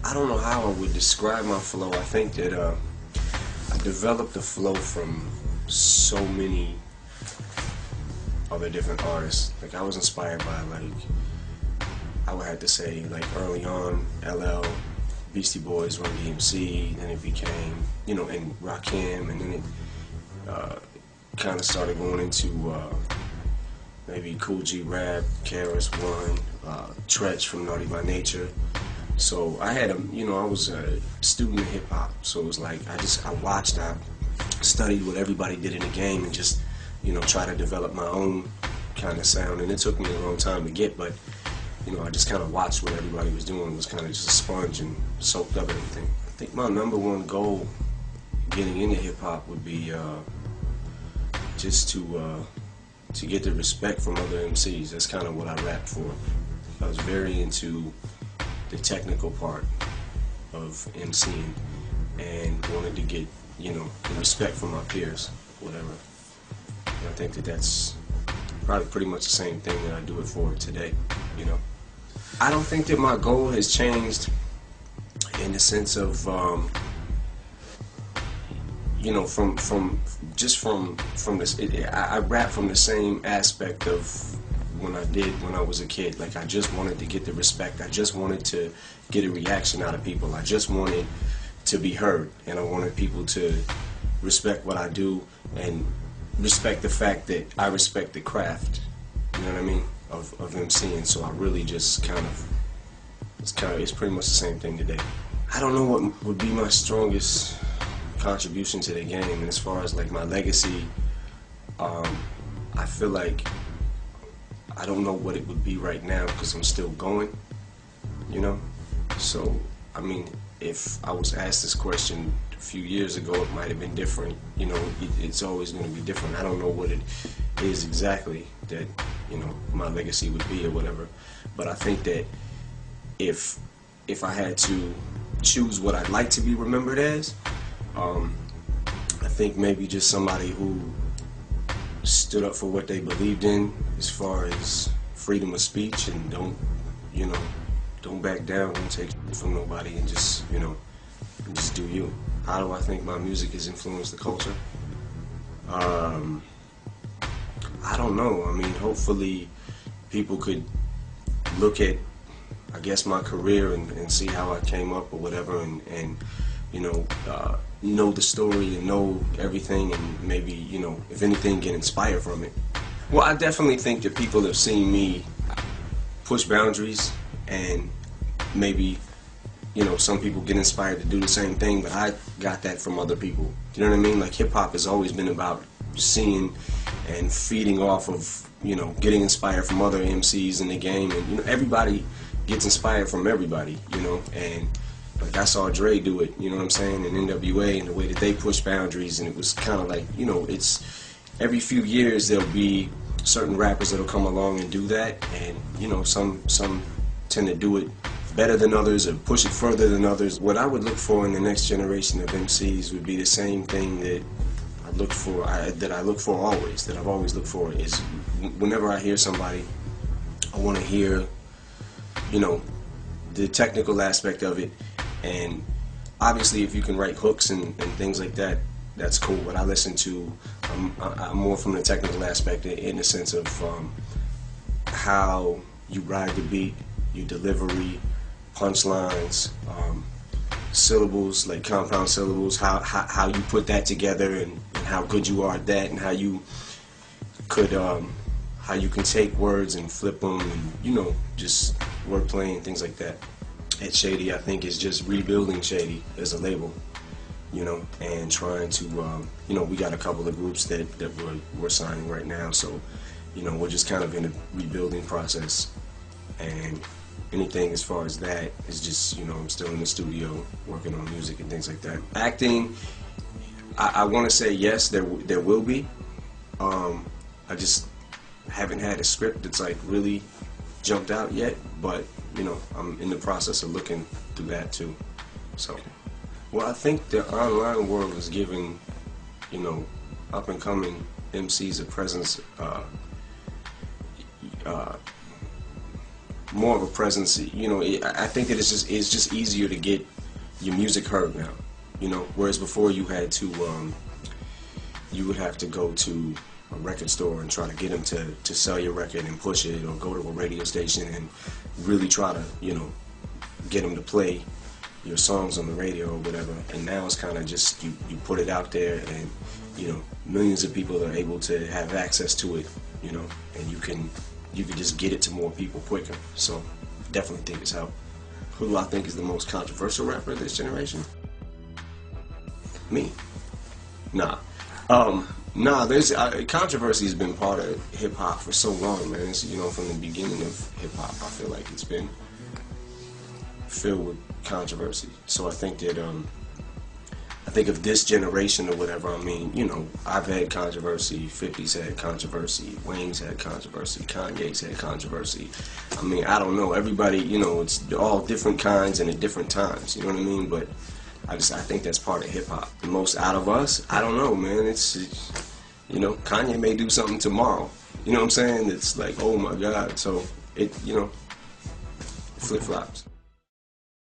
I don't know how I would describe my flow. I think that I developed the flow from so many other different artists. Like I was inspired by, like, I would have to say, like, early on, LL, Beastie Boys, Run DMC, then it became, and Rakim, and then it kind of started going into maybe Cool G Rap, KRS One, Tretch from Naughty by Nature. So I had I was a student of hip hop, so it was like I watched, I studied what everybody did in the game, and just try to develop my own kind of sound. And it took me a long time to get, but I just kind of watched what everybody was doing, was kind of just a sponge and soaked up everything. I think my number one goal getting into hip hop would be just to get the respect from other MCs. That's kind of what I rapped for. I was very into the technical part of MCing and wanted to get, the respect from my peers, whatever. And I think that that's probably pretty much the same thing that I do it for today, I don't think that my goal has changed in the sense of, from this, I rap from the same aspect of when I was a kid. Like, I just wanted to get the respect. I just wanted to get a reaction out of people. I just wanted to be heard, and I wanted people to respect what I do and respect the fact that I respect the craft. You know what I mean? Of MCing. So I really just it's pretty much the same thing today. I don't know what would be my strongest contribution to the game, and as far as like my legacy, I feel like I don't know what it would be right now because I'm still going, so I mean, if I was asked this question a few years ago, it might have been different. It's always going to be different. I don't know what it is exactly that my legacy would be or whatever, but I think that if I had to choose what I'd like to be remembered as, I think maybe just somebody who stood up for what they believed in as far as freedom of speech, and don't back down, don't take shit from nobody, and just just do you. How do I think my music has influenced the culture? I don't know. I mean, hopefully people could look at, I guess, my career and see how I came up or whatever, and know the story and know everything, and maybe, if anything, get inspired from it. Well, I definitely think that people have seen me push boundaries, and maybe, some people get inspired to do the same thing, but I got that from other people. You know what I mean? Like, hip-hop has always been about seeing and feeding off of, getting inspired from other MCs in the game, and, everybody gets inspired from everybody, and like I saw Dre do it, you know what I'm saying, and NWA, and the way that they push boundaries, and it was kind of like, it's every few years there'll be certain rappers that'll come along and do that, and some tend to do it better than others or push it further than others. What I would look for in the next generation of MCs would be the same thing that I look for, always, that I've always looked for, is whenever I hear somebody, I want to hear, the technical aspect of it. And obviously, if you can write hooks and things like that, that's cool. But I listen to, I'm more from the technical aspect in the sense of how you ride the beat, your delivery, punchlines, syllables, like compound syllables, how you put that together, and how good you are at that, and how you can take words and flip them, and just wordplay and things like that. At Shady, I think, is just rebuilding Shady as a label, and trying to, we got a couple of groups that we're signing right now, so, we're just kind of in a rebuilding process, and anything as far as that is just, I'm still in the studio working on music and things like that. Acting, I want to say yes, there will be. I just haven't had a script that's like really jumped out yet, but I'm in the process of looking through that too. So, well, I think the online world is giving, up and coming MCs a presence more of a presence. You know, I think that it's just easier to get your music heard now. You know, whereas before you would have to go to a record store and try to get them to sell your record and push it, or go to a radio station and really try to, you know, get them to play your songs on the radio or whatever. And now it's kind of just you put it out there, and you know, millions of people are able to have access to it, you know, and you can just get it to more people quicker. So definitely think it's helped. Who do I think is the most controversial rapper of this generation? Me. Nah. Nah, there's controversy has been part of hip hop for so long, man. It's, you know, from the beginning of hip hop, I feel like it's been filled with controversy. So I think that I think of this generation or whatever. I mean, you know, I've had controversy. 50's had controversy. Wayne's had controversy. Kanye's had controversy. I mean, I don't know. Everybody, you know, it's all different kinds and at different times. You know what I mean? But I think that's part of hip hop. The most out of us, I don't know, man. It's you know, Kanye may do something tomorrow. You know what I'm saying? It's like, oh my God. So it, you know, flip flops.